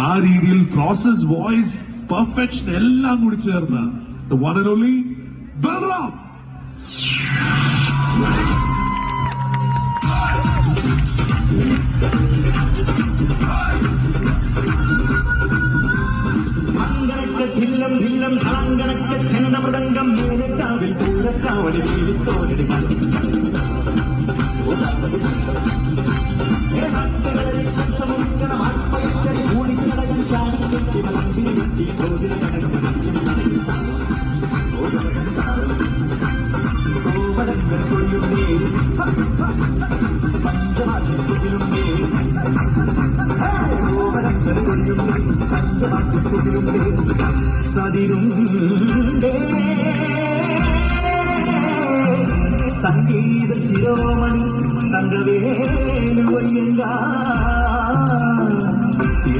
ആ രീതിയിൽ process, voice, perfection എല്ലാം കൂടി ചേർന്ന് the one and only Balram. ഭില്ലം ഭില്ലം ധാങ്കണക്ക ചന്ദമൃദംഗം മേലക്കാവിൽ പൂരക്കാവലി തോലെടുക്കാം Sangeetha Shiromani സംഗവേലുവയ്യങ്കാ